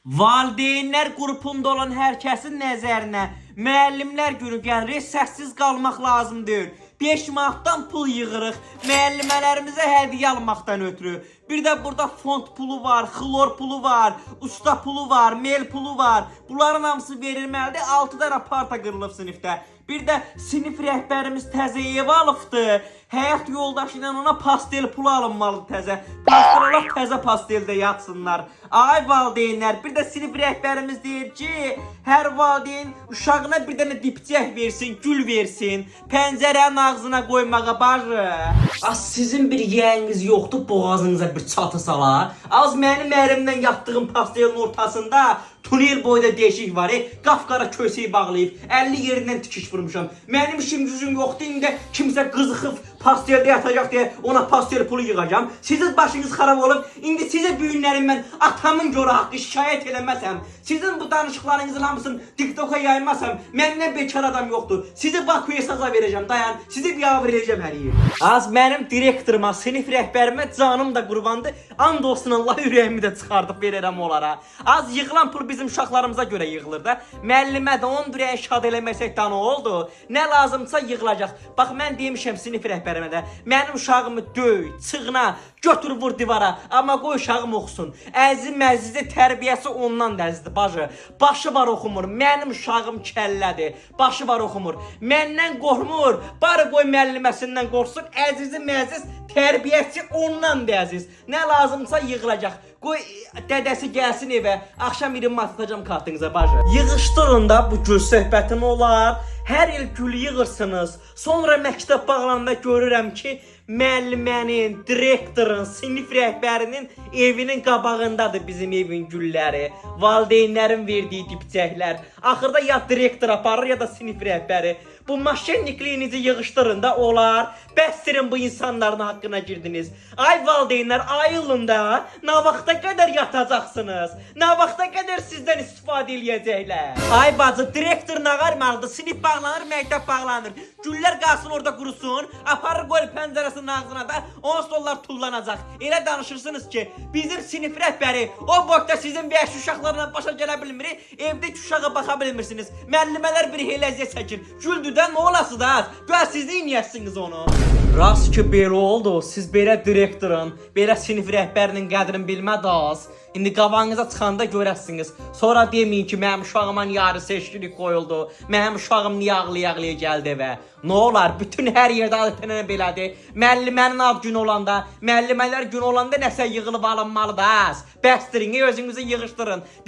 Valideynlər qrupunda olan hər kəsin nəzərinə müəllimlər günü gəlir, səssiz qalmaq lazım deyil. 5 manatdan pul yığırıq, müəllimələrimizə hədiyyə almaqdan ötürü. Bir də burada fond pulu var, xlor pulu var, usta pulu var, mel pulu var. Bunların hamısı verilməlidir. 6 dənə parta qırılıb sinifdə. Bir də sinif rəhbərimiz təzə ev alıbdı. Həyat yoldaşı ilə ona pastel pulu alınmalıdır təzə. Pasteller təzə pasteldə yatsınlar. Ay valideynlər, bir də sinif rəhbərimiz deyir ki, hər valideyn uşağına bir dənə dipçək versin, gül versin, pəncərənin ağzına qoymağa bacı. Az sizin bir yeğeniz yoxdur, boğazınıza bir çatı salar. Az mənim əlimdən yatdığım pastelin ortasında tunel boyda deşik var, qapqara kösəyi bağlayıb, 50 yerindən tikiş vurmuşam. Mənim işim gücüm yoxdur, indi kimsə qızıxıb pasteldə yatacaq deyə ona pastel pulu yığacam. Sizin başınız xarab olub, indi sizə büyünlərim mən atamın görə haqqı şikayət eləməsəm, sizin bu danışıqlarınızın hamısını TikTok'a yaymasam, məndən bekar adam yoxdur. Sizi Bakıya saza verəcəm, dayan, sizi biabr edəcəm hər yer. Az mənim direktoruma, sinif rəhbərimə canım da qurbandı, and olsun Allah ürəyimi də çıxardıb verərəm onlara. Az yığılan pul bizim uşaqlarımıza görə yığılır da. Müəllimə də onun ürəyi şad eləməsək də nə oldu? Nə lazımsa yığılacaq. Bax mən demişəm sinif rəhbərimə də, mənim uşağımı döy, çığına, götür vur divara, amma qoy uşağım oxusun. Əziz-məzizi tərbiyəsi ondan da əzizdir bacı. Başı var oxumur, mənim uşağım kəllədir. Başı var oxumur, məndən qorxmur. Bari qoy müəlliməsindən qorxsun, əziz-məziz tərbiyəsi ondan da əziz. Nə lazımsa yığılacaq. Qoy dədəsi gəlsin evə, axşam 20 manat atacam kartınıza bacı. Yığışdırın da bu gül söhbətim olar. Hər il gül yığırsınız. Sonra məktəb bağlananda görürəm ki, müəllimənin, direktorun, sinif rəhbərinin evinin qabağındadır bizim evin gülləri. Valideynlərin verdiyi dipçəklər. Axırda ya direktor aparır ya da sinif rəhbəri. Bu maşennikliyinizi yığışdırın da olar. Bəstirin bu insanların haqqına girdiniz. Ay valideynlər, ayılın da. Nə vaxta qədər yatacaqsınız? Nə vaxta qədər sizdən istifadə eləyəcəklər? Ay bacı, direktor nə qarmalıdır? Sinif bağlanır, məktəb bağlanır. Güllər qalsın orada qurusun. Aparır qoyur pəncərəsinin ağzına da 10 sollar tullanacaq. Elə danışırsınız ki, bizim sinif rəhbəri o boyda sizin vəhşi uşaqlarla başa gələ bilmir. Evdəki uşağa baxa bilmirsiniz. Müəllimələr bir heyləziyə çəkir. Güldüdən nə olası da? Gəl siz deyərsiniz onu. Rast ki belə oldu. Siz belə direktorun, belə sinif rəhbərinin qədrini bilmədiniz. İndi qavanınıza çıxanda görəsiniz. Sonra deməyin ki, mənim uşağıma yarı seçkilik qoyuldu. Mənim uşağım niyə ağlaya-ağlaya gəldi evə. Nə olar? Bütün hər yerdə adətən belədir. Müəllimənin ad günü olanda, müəllimələr günü olanda nəsə yığılıb alınmalıdır. Bəstirin, özünüzü yığışdırın.